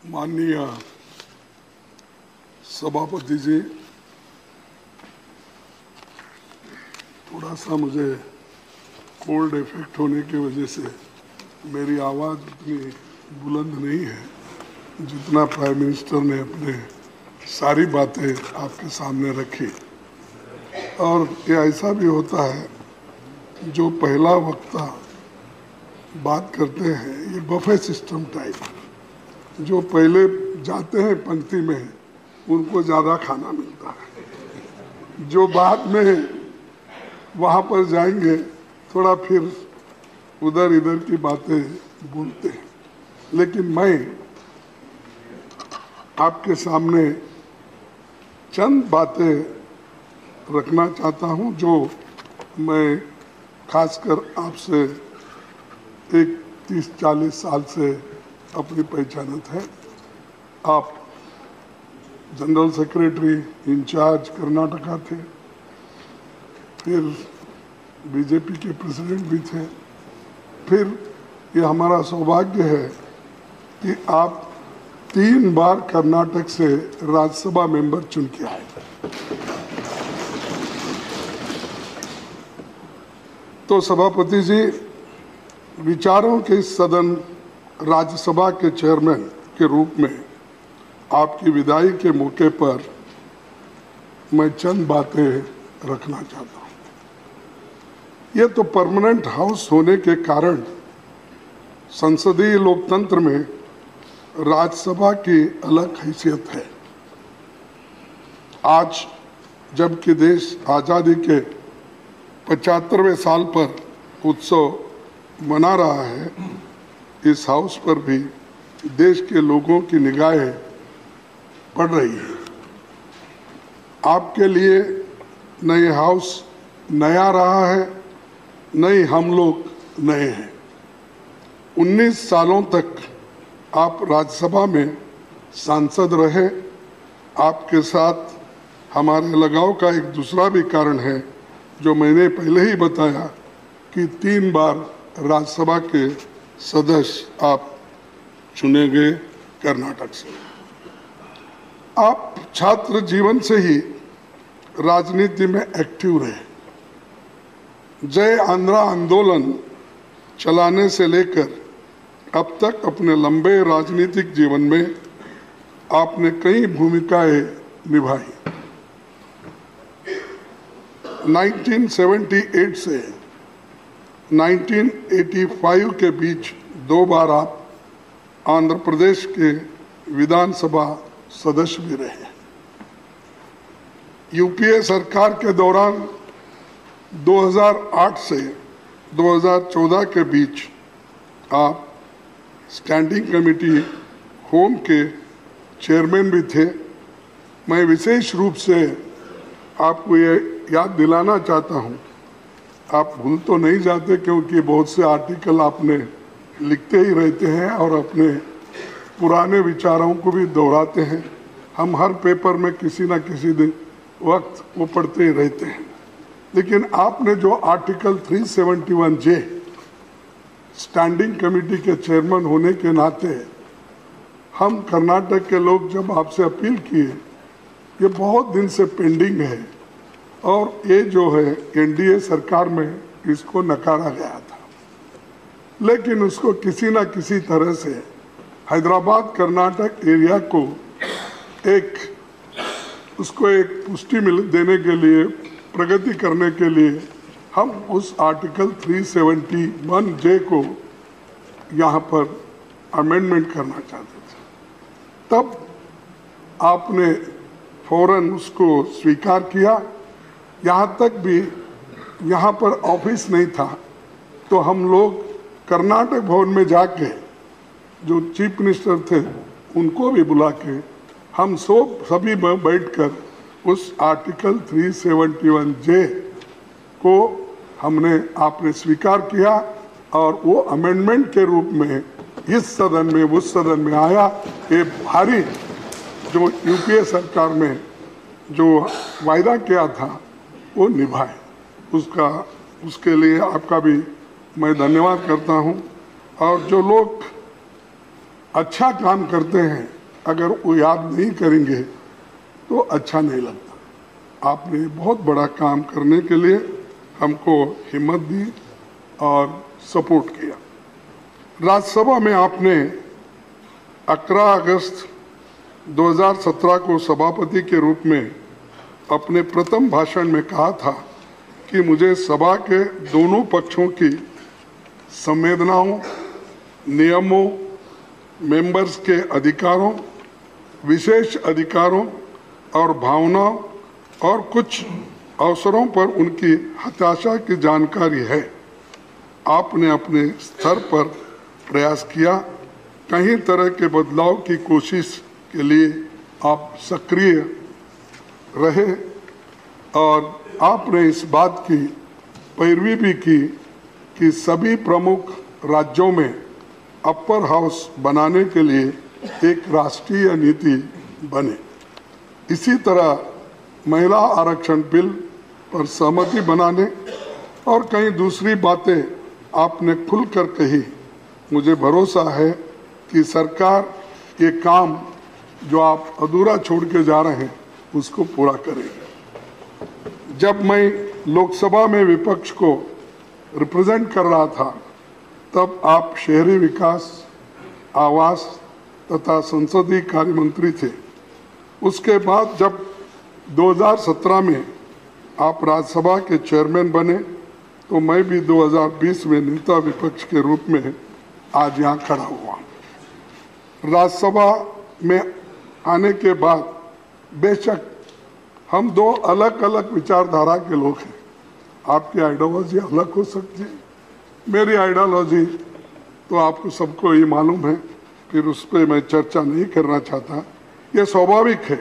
माननीय सभापति जी, थोड़ा सा मुझे कोल्ड इफेक्ट होने की वजह से मेरी आवाज़ उतनी बुलंद नहीं है जितना प्राइम मिनिस्टर ने अपने सारी बातें आपके सामने रखी। और ये ऐसा भी होता है जो पहला वक्ता बात करते हैं, ये बफे सिस्टम टाइप, जो पहले जाते हैं पंक्ति में उनको ज़्यादा खाना मिलता है, जो बाद में वहाँ पर जाएंगे थोड़ा फिर उधर इधर की बातें बोलते हैं। लेकिन मैं आपके सामने चंद बातें रखना चाहता हूँ जो मैं खासकर आपसे एक 30-40 साल से अपनी पहचानत है। आप जनरल सेक्रेटरी इंचार्ज कर्नाटका थे, फिर बीजेपी के प्रेसिडेंट भी थे, फिर ये हमारा सौभाग्य है कि आप 3 बार कर्नाटक से राज्यसभा मेंबर चुन के आए। तो सभापति जी, विचारों के इस सदन राज्यसभा के चेयरमैन के रूप में आपकी विदाई के मौके पर मैं चंद बातें रखना चाहता हूँ। ये तो परमानेंट हाउस होने के कारण संसदीय लोकतंत्र में राज्यसभा की अलग हैसियत है। आज जबकि देश आज़ादी के 75वें साल पर उत्सव मना रहा है, इस हाउस पर भी देश के लोगों की निगाहें पड़ रही है। आपके लिए न ये हाउस नया रहा है, न ही हम लोग नए हैं। 19 सालों तक आप राज्यसभा में सांसद रहे। आपके साथ हमारे लगाव का एक दूसरा भी कारण है जो मैंने पहले ही बताया कि 3 बार राज्यसभा के सदस्य आप चुने गए कर्नाटक से। आप छात्र जीवन से ही राजनीति में एक्टिव रहे। जय आंध्रा आंदोलन चलाने से लेकर अब तक अपने लंबे राजनीतिक जीवन में आपने कई भूमिकाएं निभाई। 1978 से 1985 के बीच 2 बार आप आंध्र प्रदेश के विधानसभा सदस्य भी रहे। यूपीए सरकार के दौरान 2008 से 2014 के बीच आप स्टैंडिंग कमेटी होम के चेयरमैन भी थे। मैं विशेष रूप से आपको ये याद दिलाना चाहता हूँ, आप भूल तो नहीं जाते क्योंकि बहुत से आर्टिकल आपने लिखते ही रहते हैं और अपने पुराने विचारों को भी दोहराते हैं। हम हर पेपर में किसी न किसी दिन वक्त वो पढ़ते ही रहते हैं। लेकिन आपने जो आर्टिकल 371 जे स्टैंडिंग कमेटी के चेयरमैन होने के नाते हम कर्नाटक के लोग जब आपसे अपील किए, ये बहुत दिन से पेंडिंग है और ये जो है एनडीए सरकार में इसको नकारा गया था, लेकिन उसको किसी न किसी तरह से हैदराबाद कर्नाटक एरिया को उसको एक पुष्टि देने के लिए, प्रगति करने के लिए हम उस आर्टिकल 371 जे को यहाँ पर अमेंडमेंट करना चाहते थे। तब आपने फौरन उसको स्वीकार किया। यहाँ तक भी यहाँ पर ऑफिस नहीं था तो हम लोग कर्नाटक भवन में जाके जो चीफ मिनिस्टर थे उनको भी बुला के हम सभी बैठकर उस आर्टिकल 371 जे को आपने स्वीकार किया और वो अमेंडमेंट के रूप में इस सदन में उस सदन में आया। ये भारी जो यूपीए सरकार में जो वायदा किया था वो निभाए, उसके लिए आपका भी मैं धन्यवाद करता हूं। और जो लोग अच्छा काम करते हैं अगर वो याद नहीं करेंगे तो अच्छा नहीं लगता। आपने बहुत बड़ा काम करने के लिए हमको हिम्मत दी और सपोर्ट किया। राज्यसभा में आपने 11 अगस्त 2017 को सभापति के रूप में अपने प्रथम भाषण में कहा था कि मुझे सभा के दोनों पक्षों की संवेदनाओं, नियमों, मेंबर्स के अधिकारों, विशेष अधिकारों और भावनाओं और कुछ अवसरों पर उनकी हताशा की जानकारी है। आपने अपने स्तर पर प्रयास किया, कई तरह के बदलाव की कोशिश के लिए आप सक्रिय रहे और आपने इस बात की पैरवी भी की कि सभी प्रमुख राज्यों में अपर हाउस बनाने के लिए एक राष्ट्रीय नीति बने। इसी तरह महिला आरक्षण बिल पर सहमति बनाने और कई दूसरी बातें आपने खुलकर कही। मुझे भरोसा है कि सरकार ये काम जो आप अधूरा छोड़ के जा रहे हैं उसको पूरा करेगी। जब मैं लोकसभा में विपक्ष को रिप्रेजेंट कर रहा था तब आप शहरी विकास, आवास तथा संसदीय कार्य मंत्री थे। उसके बाद जब 2017 में आप राज्यसभा के चेयरमैन बने तो मैं भी 2020 में नेता विपक्ष के रूप में आज यहाँ खड़ा हुआ। राज्यसभा में आने के बाद बेशक हम दो अलग अलग विचारधारा के लोग हैं। आपकी आइडियोलॉजी अलग हो सकती है, मेरी आइडियोलॉजी तो आपको सबको ही मालूम है, फिर उस पर मैं चर्चा नहीं करना चाहता। ये स्वाभाविक है,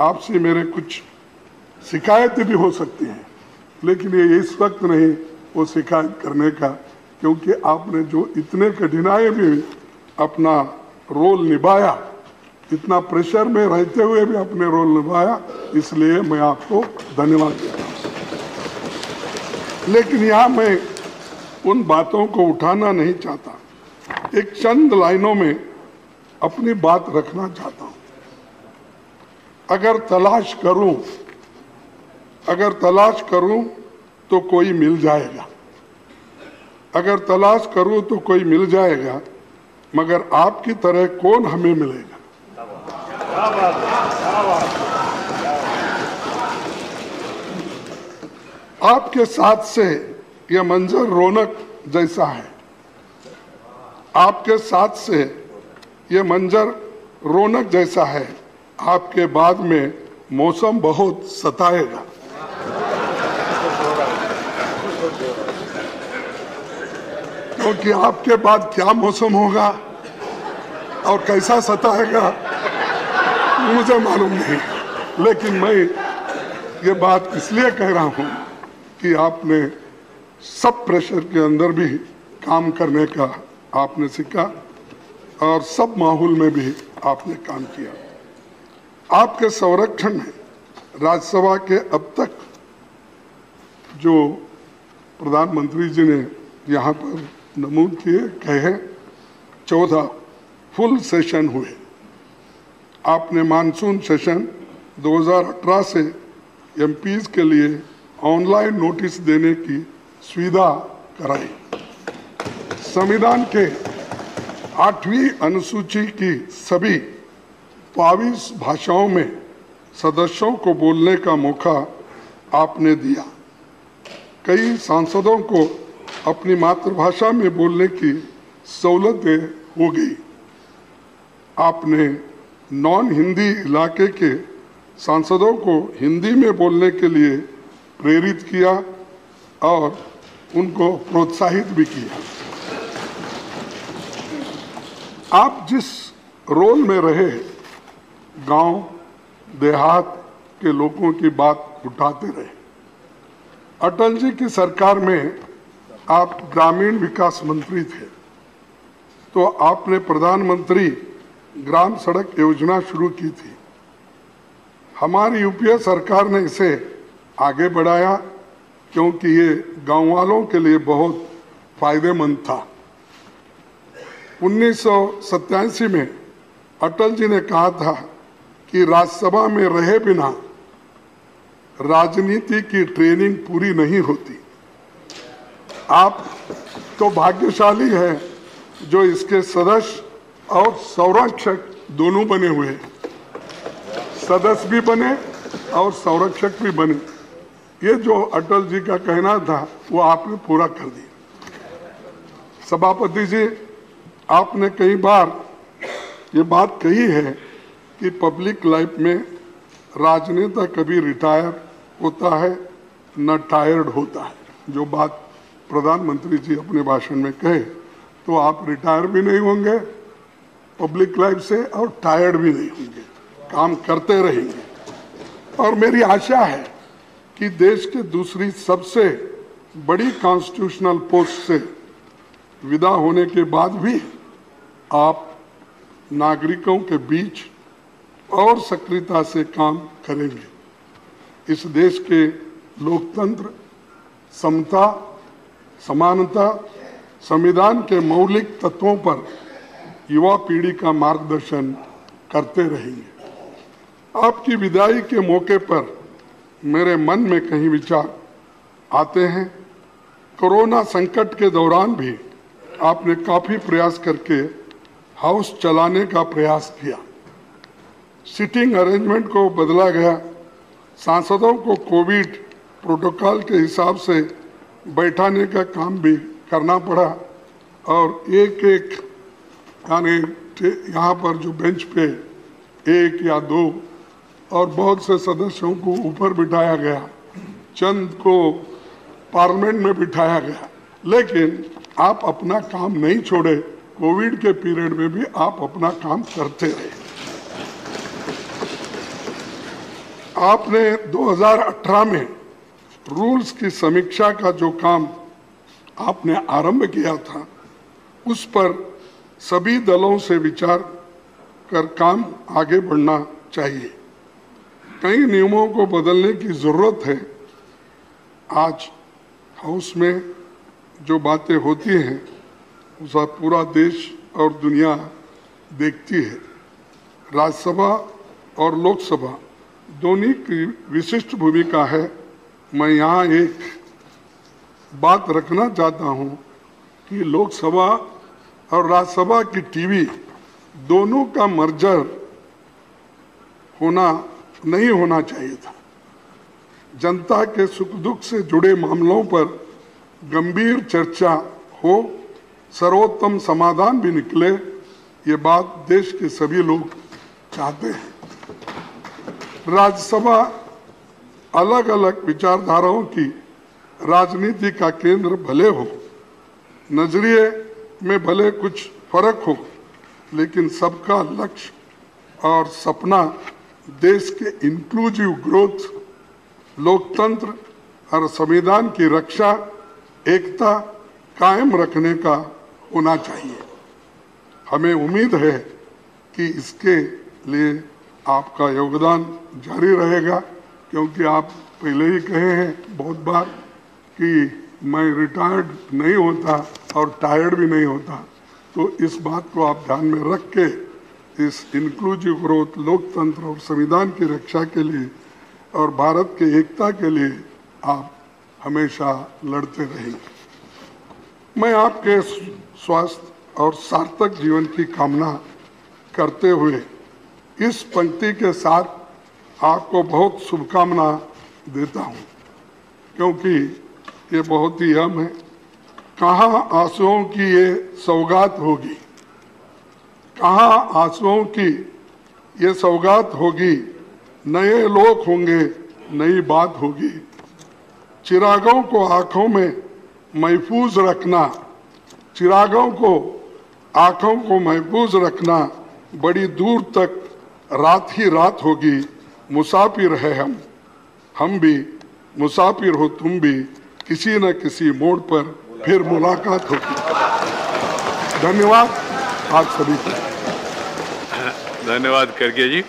आपसे मेरे कुछ शिकायतें भी हो सकती हैं, लेकिन ये इस वक्त नहीं वो शिकायत करने का, क्योंकि आपने जो इतने कठिनाई में अपना रोल निभाया, इतना प्रेशर में रहते हुए भी अपने रोल निभाया, इसलिए मैं आपको धन्यवाद देता हूँ। लेकिन यहाँ मैं उन बातों को उठाना नहीं चाहता, एक चंद लाइनों में अपनी बात रखना चाहता हूँ। अगर तलाश करूं तो कोई मिल जाएगा, अगर तलाश करूं तो कोई मिल जाएगा, मगर आपकी तरह कौन हमें मिलेगा। आपके साथ से यह मंजर रौनक जैसा है, आपके साथ से यह मंजर रौनक जैसा है, आपके बाद में मौसम बहुत सताएगा। क्योंकि आपके बाद क्या मौसम होगा और कैसा सताएगा मुझे मालूम नहीं, लेकिन मैं ये बात इसलिए कह रहा हूँ कि आपने सब प्रेशर के अंदर भी काम करने का आपने सीखा और सब माहौल में भी आपने काम किया। आपके संरक्षण में राज्यसभा के अब तक जो प्रधानमंत्री जी ने यहाँ पर नमूद किए कहे 14 फुल सेशन हुए। आपने मानसून सेशन 2018 से एमपीज के लिए ऑनलाइन नोटिस देने की सुविधा कराई। संविधान के 8वीं अनुसूची की सभी 22 भाषाओं में सदस्यों को बोलने का मौका आपने दिया। कई सांसदों को अपनी मातृभाषा में बोलने की सहूलतें हो गई। आपने नॉन हिंदी इलाके के सांसदों को हिंदी में बोलने के लिए प्रेरित किया और उनको प्रोत्साहित भी किया। आप जिस रोल में रहे, गांव देहात के लोगों की बात उठाते रहे। अटल जी की सरकार में आप ग्रामीण विकास मंत्री थे, तो आपने प्रधानमंत्री ग्राम सड़क योजना शुरू की थी। हमारी यूपीए सरकार ने इसे आगे बढ़ाया क्योंकि ये गांव वालों के लिए बहुत फायदेमंद था। 1987 में अटल जी ने कहा था कि राज्यसभा में रहे बिना राजनीति की ट्रेनिंग पूरी नहीं होती। आप तो भाग्यशाली हैं जो इसके सदस्य और संरक्षक दोनों बने हुए हैं। सदस्य भी बने और संरक्षक भी बने। ये जो अटल जी का कहना था वो आपने पूरा कर दिया। सभापति जी, आपने कई बार ये बात कही है कि पब्लिक लाइफ में राजनेता कभी रिटायर होता है न टायर्ड होता है। जो बात प्रधानमंत्री जी अपने भाषण में कहे, तो आप रिटायर भी नहीं होंगे पब्लिक लाइफ से और टायर्ड भी नहीं होंगे, काम करते रहेंगे। और मेरी आशा है कि देश के दूसरी सबसे बड़ी कॉन्स्टिट्यूशनल पोस्ट से विदा होने के बाद भी आप नागरिकों के बीच और सक्रियता से काम करेंगे। इस देश के लोकतंत्र, समता, समानता, संविधान के मौलिक तत्वों पर युवा पीढ़ी का मार्गदर्शन करते रहेंगे। आपकी विदाई के मौके पर मेरे मन में कई विचार आते हैं। कोरोना संकट के दौरान भी आपने काफी प्रयास करके हाउस चलाने का प्रयास किया। सिटिंग अरेंजमेंट को बदला गया, सांसदों को कोविड प्रोटोकॉल के हिसाब से बैठाने का काम भी करना पड़ा और एक एक यानी यहाँ पर जो बेंच पे एक या दो और बहुत से सदस्यों को ऊपर बिठाया गया, चंद को पार्लियामेंट में बिठाया गया, लेकिन आप अपना काम नहीं छोड़े। कोविड के पीरियड में भी आप अपना काम करते रहे। आपने 2018 में रूल्स की समीक्षा का जो काम आपने आरंभ किया था, उस पर सभी दलों से विचार कर काम आगे बढ़ना चाहिए। कई नियमों को बदलने की जरूरत है। आज हाउस में जो बातें होती हैं उसका पूरा देश और दुनिया देखती है। राज्यसभा और लोकसभा दोनों की विशिष्ट भूमिका है। मैं यहाँ एक बात रखना चाहता हूँ कि लोकसभा और राज्यसभा की टीवी दोनों का मर्जर नहीं होना चाहिए था। जनता के सुख दुख से जुड़े मामलों पर गंभीर चर्चा हो, सर्वोत्तम समाधान भी निकले, ये बात देश के सभी लोग चाहते हैं। राज्यसभा अलग अलग विचारधाराओं की राजनीति का केंद्र भले हो, नजरिए में भले कुछ फर्क हो, लेकिन सबका लक्ष्य और सपना देश के इंक्लूसिव ग्रोथ, लोकतंत्र और संविधान की रक्षा, एकता कायम रखने का होना चाहिए। हमें उम्मीद है कि इसके लिए आपका योगदान जारी रहेगा, क्योंकि आप पहले ही कहे हैं बहुत बार कि मैं रिटायर्ड नहीं होता और टायर्ड भी नहीं होता। तो इस बात को आप ध्यान में रख के इस इंक्लूसिव ग्रोथ, लोकतंत्र और संविधान की रक्षा के लिए और भारत के एकता के लिए आप हमेशा लड़ते रहेंगे। मैं आपके स्वास्थ्य और सार्थक जीवन की कामना करते हुए इस पंक्ति के साथ आपको बहुत शुभकामना देता हूँ, क्योंकि ये बहुत ही अहम है। कहाँ आंसुओं की ये सौगात होगी, कहाँ आंसुओं की ये सौगात होगी, नए लोग होंगे, नई बात होगी। चिरागों को आंखों में महफूज रखना, चिरागों को आंखों को महफूज रखना, बड़ी दूर तक रात ही रात होगी। मुसाफिर है हम भी मुसाफिर हो तुम भी, किसी न किसी मोड़ पर फिर मुलाकात होगी। धन्यवाद आप सभी को। धन्यवाद खड़गे जी।